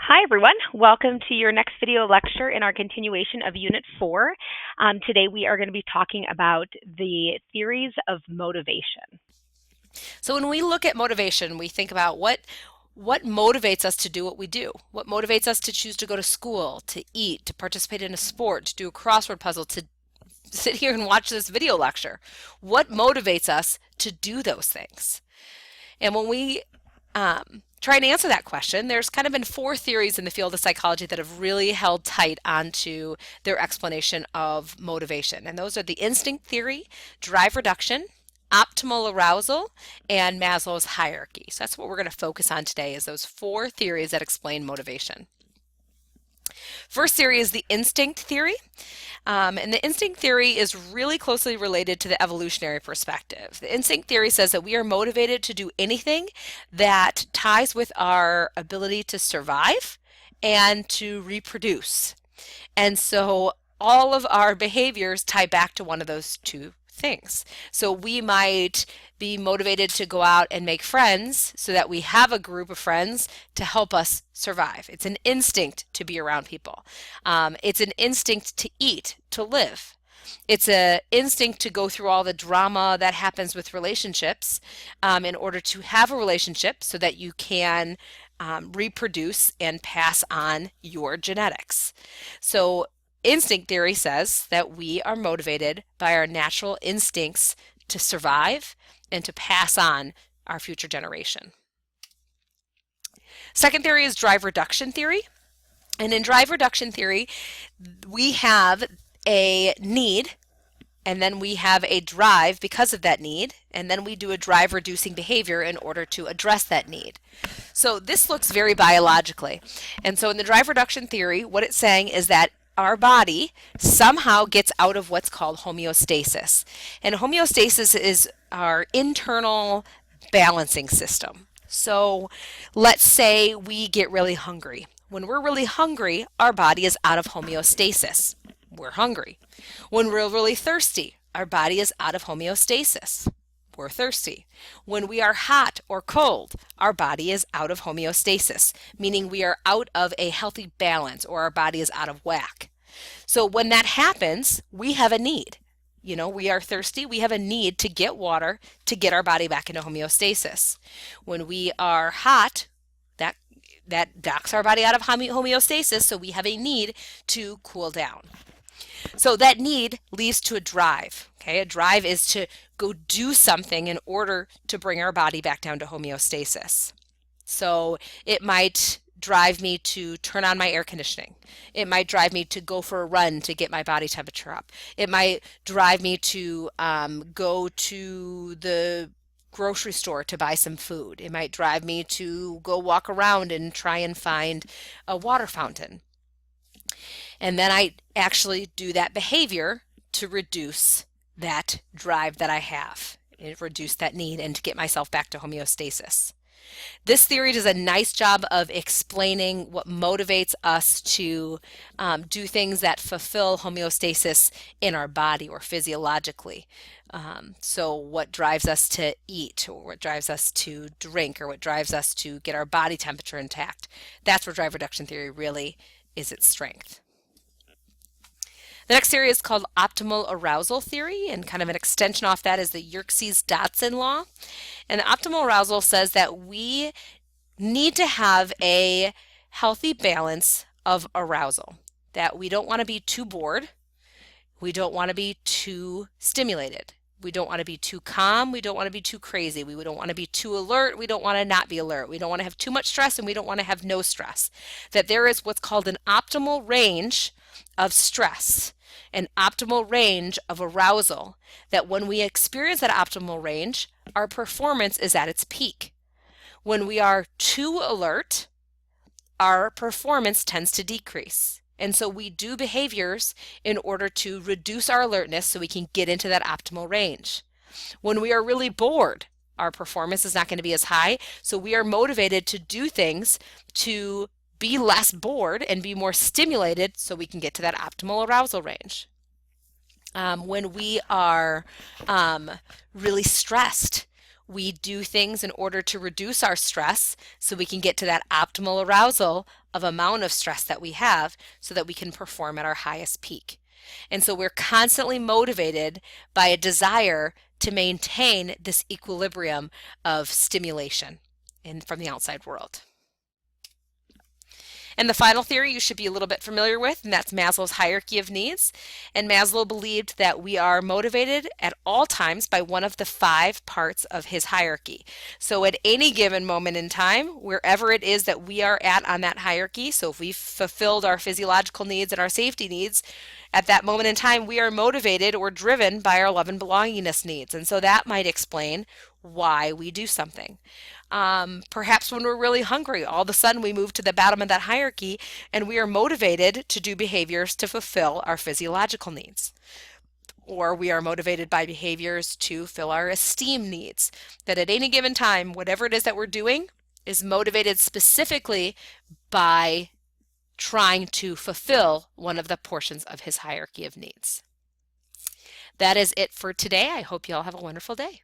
Hi, everyone. Welcome to your next video lecture in our continuation of Unit 4. Today we are going to be talking about the theories of motivation. So when we look at motivation, we think about what motivates us to do what we do. What motivates us to choose to go to school, to eat, to participate in a sport, to do a crossword puzzle, to sit here and watch this video lecture. What motivates us to do those things? And when we try and answer that question, there's kind of been four theories in the field of psychology that have really held tight onto their explanation of motivation. And those are the instinct theory, drive reduction, optimal arousal, and Maslow's hierarchy. So that's what we're going to focus on today, is those four theories that explain motivation. First theory is the instinct theory. And the instinct theory is really closely related to the evolutionary perspective. The instinct theory says that we are motivated to do anything that ties with our ability to survive and to reproduce. And so all of our behaviors tie back to one of those two things. So we might be motivated to go out and make friends so that we have a group of friends to help us survive. It's an instinct to be around people. It's an instinct to eat, to live. It's an instinct to go through all the drama that happens with relationships in order to have a relationship so that you can reproduce and pass on your genetics. So instinct theory says that we are motivated by our natural instincts to survive and to pass on our future generation. Second theory is drive reduction theory. And in drive reduction theory, we have a need, and then we have a drive because of that need, and then we do a drive reducing behavior in order to address that need. So this looks very biologically. And so in the drive reduction theory, what it's saying is that our body somehow gets out of what's called homeostasis. And homeostasis is our internal balancing system. So let's say we get really hungry. When we're really hungry, our body is out of homeostasis. We're hungry. When we're really thirsty, our body is out of homeostasis. We're thirsty. When we are hot or cold, our body is out of homeostasis, meaning we are out of a healthy balance, or our body is out of whack. So when that happens, we have a need. We are thirsty, we have a need to get water to get our body back into homeostasis. When we are hot, that knocks our body out of homeostasis, so we have a need to cool down. So that need leads to a drive. Okay, a drive is to go do something in order to bring our body back down to homeostasis. So it might drive me to turn on my air conditioning. It might drive me to go for a run to get my body temperature up. It might drive me to go to the grocery store to buy some food. It might drive me to go walk around and try and find a water fountain. And then I actually do that behavior to reduce that drive that I have, reduce that need, and to get myself back to homeostasis. This theory does a nice job of explaining what motivates us to do things that fulfill homeostasis in our body or physiologically. So what drives us to eat, or what drives us to drink, or what drives us to get our body temperature intact. That's where drive reduction theory really is its strength. The next theory is called optimal arousal theory, and kind of an extension off that is the Yerkes-Dodson Law. And the optimal arousal says that we need to have a healthy balance of arousal, that we don't want to be too bored, we don't want to be too stimulated, we don't want to be too calm, we don't want to be too crazy, we don't want to be too alert, we don't want to not be alert, we don't want to have too much stress, and we don't want to have no stress. That there is what's called an optimal range of stress, an optimal range of arousal, that when we experience that optimal range, our performance is at its peak. When we are too alert, our performance tends to decrease. And so we do behaviors in order to reduce our alertness so we can get into that optimal range. When we are really bored, our performance is not going to be as high, so we are motivated to do things to be less bored and be more stimulated so we can get to that optimal arousal range. When we are really stressed, We do things in order to reduce our stress so we can get to that optimal arousal of amount of stress that we have so that we can perform at our highest peak. And so we're constantly motivated by a desire to maintain this equilibrium of stimulation from the outside world. And the final theory you should be a little bit familiar with, and that's Maslow's hierarchy of needs. And Maslow believed that we are motivated at all times by one of the 5 parts of his hierarchy. So at any given moment in time, wherever it is that we are at on that hierarchy, so if we've fulfilled our physiological needs and our safety needs, at that moment in time, we are motivated or driven by our love and belongingness needs. And so that might explain why we do something. Perhaps when we're really hungry, all of a sudden we move to the bottom of that hierarchy and we are motivated to do behaviors to fulfill our physiological needs. Or we are motivated by behaviors to fill our esteem needs. That at any given time, whatever it is that we're doing is motivated specifically by trying to fulfill one of the portions of his hierarchy of needs. That is it for today. I hope you all have a wonderful day.